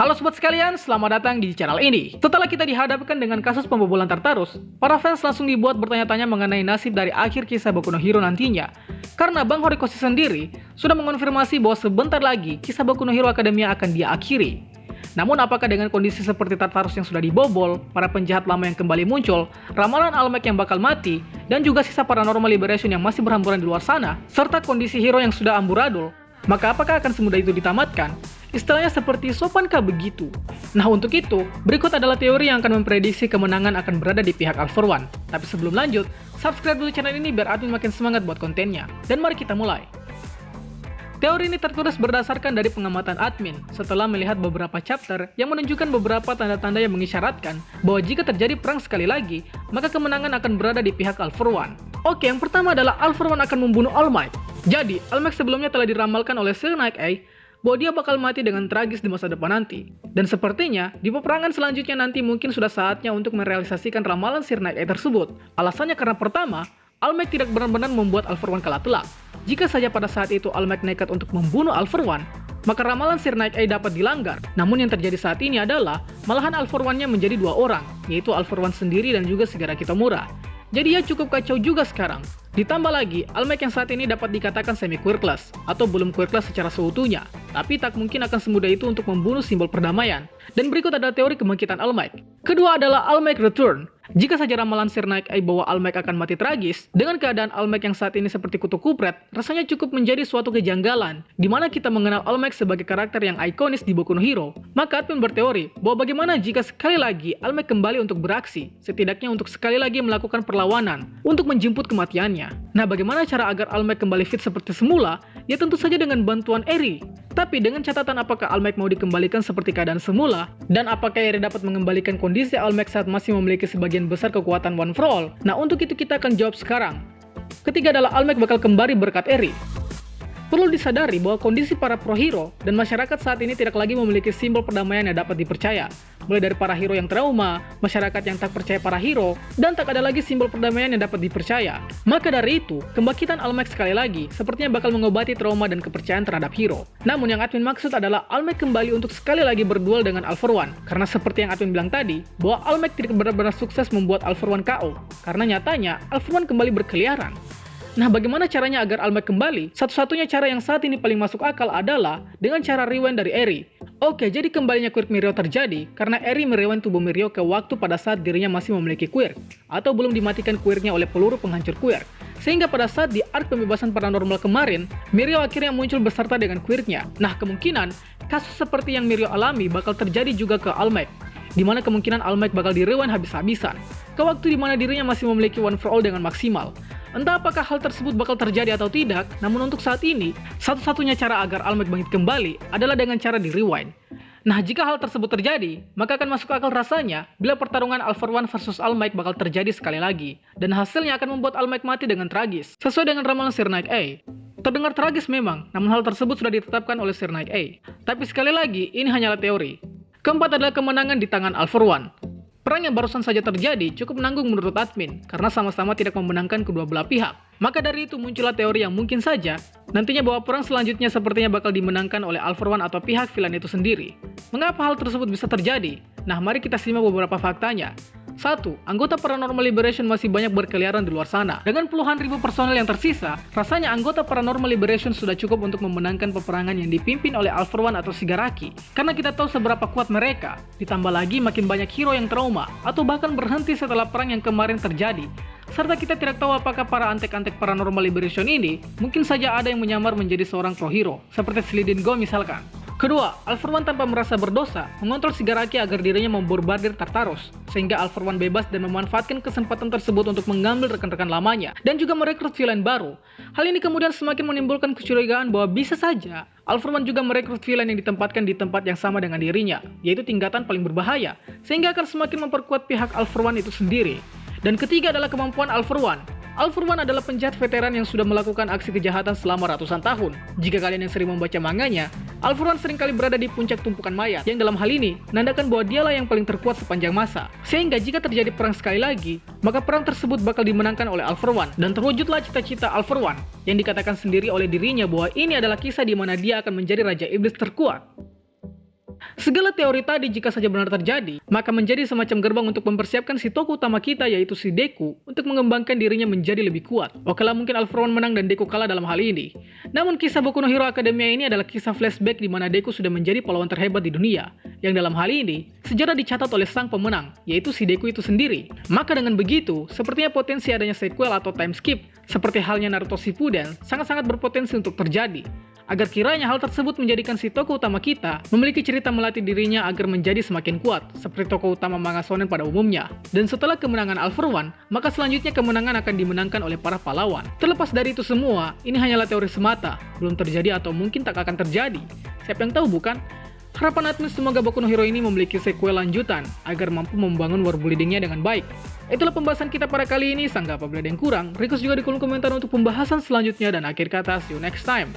Halo sobat sekalian, selamat datang di channel ini. Setelah kita dihadapkan dengan kasus pembobolan Tartarus, para fans langsung dibuat bertanya-tanya mengenai nasib dari akhir kisah Boku no Hero nantinya. Karena Bang Horikoshi sendiri sudah mengonfirmasi bahwa sebentar lagi kisah Boku no Hero Academia akan dia akhiri. Namun apakah dengan kondisi seperti Tartarus yang sudah dibobol, para penjahat lama yang kembali muncul, ramalan Almec yang bakal mati, dan juga sisa Paranormal Liberation yang masih berhamburan di luar sana, serta kondisi hero yang sudah amburadul, maka apakah akan semudah itu ditamatkan? Istilahnya seperti sopankah begitu? Nah untuk itu, berikut adalah teori yang akan memprediksi kemenangan akan berada di pihak All For One. Tapi sebelum lanjut, subscribe dulu channel ini biar admin makin semangat buat kontennya. Dan mari kita mulai. Teori ini tertulis berdasarkan dari pengamatan admin setelah melihat beberapa chapter yang menunjukkan beberapa tanda-tanda yang mengisyaratkan bahwa jika terjadi perang sekali lagi, maka kemenangan akan berada di pihak All For One. Oke, yang pertama adalah All For One akan membunuh All Might. Jadi, All Might sebelumnya telah diramalkan oleh Silver Knight A bahwa dia bakal mati dengan tragis di masa depan nanti. Dan sepertinya, di peperangan selanjutnya nanti mungkin sudah saatnya untuk merealisasikan ramalan Silver Knight A tersebut. Alasannya karena pertama, All Might tidak benar-benar membuat All For One kalah telak. Jika saja pada saat itu All Might nekat untuk membunuh All For One, maka ramalan Silver Knight A dapat dilanggar. Namun yang terjadi saat ini adalah, malahan All For One-nya menjadi dua orang, yaitu All For One sendiri dan juga Shigaraki Kitamura. Jadi ya cukup kacau juga sekarang. Ditambah lagi, All Might yang saat ini dapat dikatakan semi-quirkless, atau belum quirkless secara seutuhnya, tapi tak mungkin akan semudah itu untuk membunuh simbol perdamaian. Dan berikut adalah teori kebangkitan All Might. Kedua adalah All Might Return. Jika saja ramalan Silver Knight A bahwa All Might akan mati tragis, dengan keadaan All Might yang saat ini seperti kutu kupret, rasanya cukup menjadi suatu kejanggalan, di mana kita mengenal All Might sebagai karakter yang ikonis di Boku no Hero. Maka admin berteori bahwa bagaimana jika sekali lagi All Might kembali untuk beraksi, setidaknya untuk sekali lagi melakukan perlawanan, untuk menjemput kematiannya. Nah, bagaimana cara agar All Might kembali fit seperti semula? Ya tentu saja dengan bantuan Eri. Tapi dengan catatan apakah All Might mau dikembalikan seperti keadaan semula, dan apakah Eri dapat mengembalikan kondisi All Might saat masih memiliki sebagian besar kekuatan One For All? Nah untuk itu kita akan jawab sekarang. Ketiga adalah All Might bakal kembali berkat Eri. Perlu disadari bahwa kondisi para pro hero dan masyarakat saat ini tidak lagi memiliki simbol perdamaian yang dapat dipercaya. Mulai dari para hero yang trauma, masyarakat yang tak percaya para hero, dan tak ada lagi simbol perdamaian yang dapat dipercaya. Maka dari itu, kebangkitan All Might sekali lagi sepertinya bakal mengobati trauma dan kepercayaan terhadap hero. Namun yang admin maksud adalah All Might kembali untuk sekali lagi berduel dengan All For One. Karena seperti yang admin bilang tadi, bahwa All Might tidak benar-benar sukses membuat All For One KO. Karena nyatanya, All For One kembali berkeliaran. Nah, bagaimana caranya agar All Might kembali? Satu-satunya cara yang saat ini paling masuk akal adalah dengan cara rewind dari Eri. Oke, jadi kembalinya Quirk Mirio terjadi karena Eri merewind tubuh Mirio ke waktu pada saat dirinya masih memiliki Quirk, atau belum dimatikan Quirknya oleh peluru penghancur Quirk. Sehingga pada saat di arc pembebasan paranormal kemarin, Mirio akhirnya muncul beserta dengan Quirknya. Nah, kemungkinan kasus seperti yang Mirio alami bakal terjadi juga ke All Might, di mana kemungkinan All Might bakal di-rewind habis-habisan, ke waktu di mana dirinya masih memiliki One For All dengan maksimal. Entah apakah hal tersebut bakal terjadi atau tidak, namun untuk saat ini, satu-satunya cara agar All Might bangkit kembali adalah dengan cara di-rewind. Nah, jika hal tersebut terjadi, maka akan masuk akal rasanya bila pertarungan All For One versus All Might bakal terjadi sekali lagi, dan hasilnya akan membuat All Might mati dengan tragis, sesuai dengan ramalan Silver Knight A. Terdengar tragis memang, namun hal tersebut sudah ditetapkan oleh Silver Knight A. Tapi sekali lagi, ini hanyalah teori. Keempat adalah kemenangan di tangan All For One. Perang yang barusan saja terjadi cukup menanggung menurut admin, karena sama-sama tidak memenangkan kedua belah pihak. Maka dari itu muncullah teori yang mungkin saja, nantinya bahwa perang selanjutnya sepertinya bakal dimenangkan oleh All For One atau pihak villain itu sendiri. Mengapa hal tersebut bisa terjadi? Nah, mari kita simak beberapa faktanya. 1. Anggota Paranormal Liberation masih banyak berkeliaran di luar sana. Dengan puluhan ribu personel yang tersisa, rasanya anggota Paranormal Liberation sudah cukup untuk memenangkan peperangan yang dipimpin oleh All For One atau Shigaraki. Karena kita tahu seberapa kuat mereka, ditambah lagi makin banyak hero yang trauma, atau bahkan berhenti setelah perang yang kemarin terjadi. Serta kita tidak tahu apakah para antek-antek Paranormal Liberation ini, mungkin saja ada yang menyamar menjadi seorang pro hero, seperti Slidin Go misalkan. Kedua, All For One tanpa merasa berdosa mengontrol Shigaraki agar dirinya memborbardir Tartarus, sehingga All For One bebas dan memanfaatkan kesempatan tersebut untuk mengambil rekan-rekan lamanya dan juga merekrut villain baru. Hal ini kemudian semakin menimbulkan kecurigaan bahwa bisa saja All For One juga merekrut villain yang ditempatkan di tempat yang sama dengan dirinya, yaitu tingkatan paling berbahaya, sehingga akan semakin memperkuat pihak All For One itu sendiri. Dan ketiga adalah kemampuan All For One. All For One adalah penjahat veteran yang sudah melakukan aksi kejahatan selama ratusan tahun. Jika kalian yang sering membaca manganya, All For One seringkali berada di puncak tumpukan mayat, yang dalam hal ini menandakan bahwa dialah yang paling terkuat sepanjang masa. Sehingga jika terjadi perang sekali lagi, maka perang tersebut bakal dimenangkan oleh All For One, dan terwujudlah cita-cita All For One, yang dikatakan sendiri oleh dirinya bahwa ini adalah kisah di mana dia akan menjadi Raja Iblis terkuat. Segala teori tadi jika saja benar terjadi, maka menjadi semacam gerbang untuk mempersiapkan si tokoh utama kita yaitu si Deku untuk mengembangkan dirinya menjadi lebih kuat. Okelah, mungkin All For One menang dan Deku kalah dalam hal ini. Namun kisah Boku no Hero Academia ini adalah kisah flashback di mana Deku sudah menjadi pahlawan terhebat di dunia. Yang dalam hal ini, sejarah dicatat oleh sang pemenang, yaitu si Deku itu sendiri. Maka dengan begitu, sepertinya potensi adanya sequel atau time skip, seperti halnya Naruto Shippuden, sangat-sangat berpotensi untuk terjadi. Agar kiranya hal tersebut menjadikan si tokoh utama kita memiliki cerita melatih dirinya agar menjadi semakin kuat, seperti tokoh utama manga shonen pada umumnya. Dan setelah kemenangan All For One, maka selanjutnya kemenangan akan dimenangkan oleh para pahlawan. Terlepas dari itu semua, ini hanyalah teori semata, belum terjadi atau mungkin tak akan terjadi. Siapa yang tahu, bukan? Harapan admin semoga Boku no Hero ini memiliki sequel lanjutan, agar mampu membangun world buildingnya dengan baik. Itulah pembahasan kita pada kali ini, sangka apabila ada yang kurang, request juga di kolom komentar untuk pembahasan selanjutnya, dan akhir kata, see you next time.